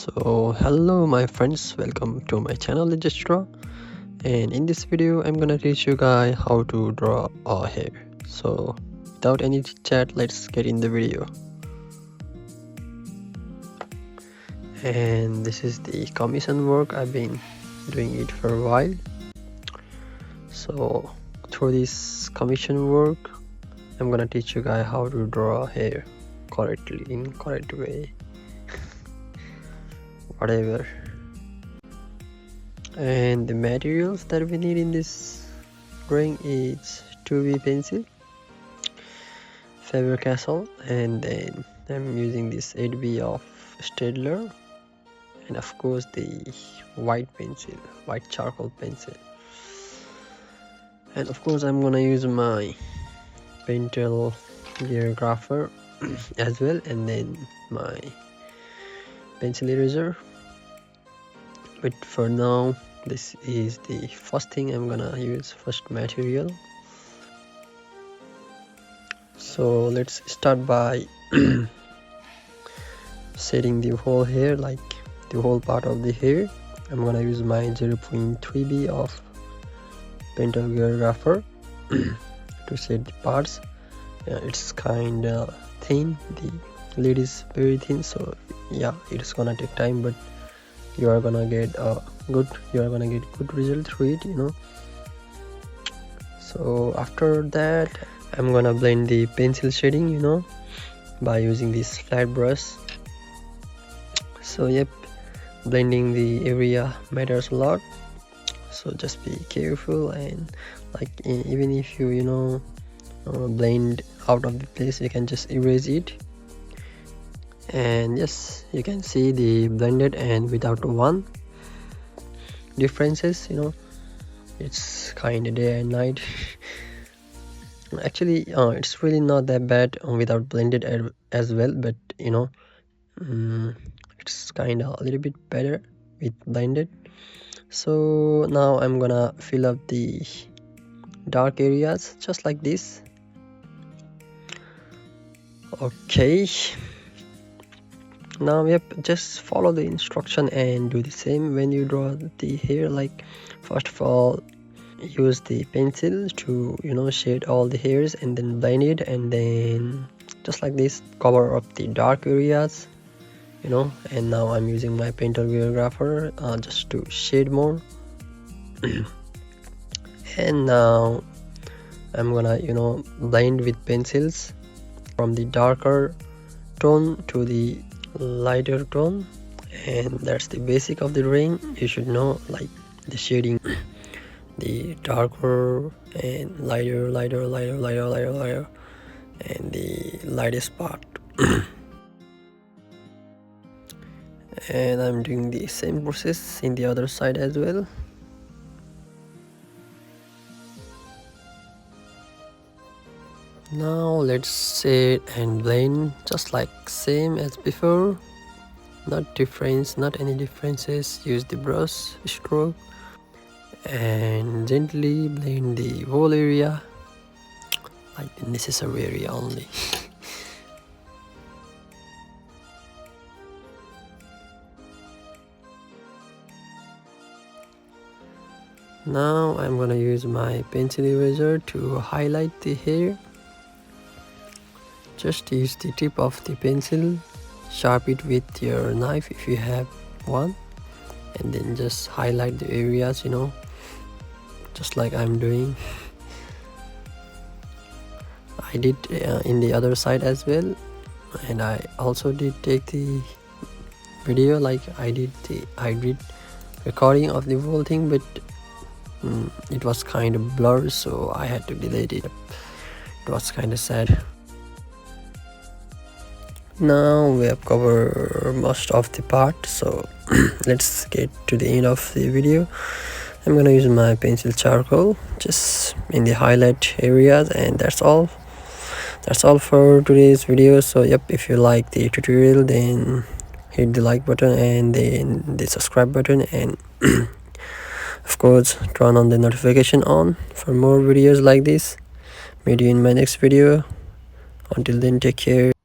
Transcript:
So hello my friends, welcome to my channel Easydrawing, and in this video I'm gonna teach you guys how to draw a hair. So without any chit chat, let's get in the video. And this is the commission work. I've been doing it for a while. So through this commission work I'm gonna teach you guys how to draw a hair correctly, in correct way, whatever. And the materials that we need in this drawing is 2B pencil, Faber-Castell, and then I'm using this 8B of Staedtler, and of course the white pencil, white charcoal pencil, and of course I'm gonna use my Pentel geographer as well, and then my pencil eraser. But for now, this is the first thing I'm gonna use, first material. So let's start by setting the whole hair, like the whole part of the hair. I'm gonna use my 0.3B of Pentel geographer to set the parts. It's kinda thin, the lid is very thin, so yeah, it's gonna take time, but you are gonna get good result through it, you know. So after that I'm gonna blend the pencil shading, you know, by using this flat brush. So yep, blending the area matters a lot, so just be careful, and like even if you know blend out of the place, you can just erase it. And yes, you can see the blended and without one differences, you know. It's kind of day and night. Actually it's really not that bad without blended as well, but you know, it's kind of a little bit better with blended. So now I'm gonna fill up the dark areas just like this. Okay, now yep, just follow the instruction and do the same when you draw the hair. Like first of all, use the pencil to, you know, shade all the hairs, and then blend it, and then just like this cover up the dark areas, you know. And now I'm using my Pentel geographer just to shade more. And now I'm gonna, you know, blend with pencils from the darker tone to the lighter tone, and that's the basic of the drawing. You should know, like the shading, the darker and lighter, and the lightest part. And I'm doing the same process in the other side as well. Now let's set and blend just like same as before. Not any differences. Use the brush stroke and gently blend the whole area, like the necessary area only. Now I'm gonna use my pencil eraser to highlight the hair. Just use the tip of the pencil, sharp it with your knife if you have one, and then just highlight the areas, you know, just like I'm doing. I did in the other side as well, and I also did take the video, like I did recording of the whole thing, but it was kind of blurred, so I had to delete it. It was kind of sad. Now we have covered most of the part, so let's get to the end of the video. I'm gonna use my pencil charcoal just in the highlight areas, and that's all for today's video. So yep, if you like the tutorial, then hit the like button and then the subscribe button, and of course turn on the notification on for more videos like this. Meet you in my next video. Until then, take care.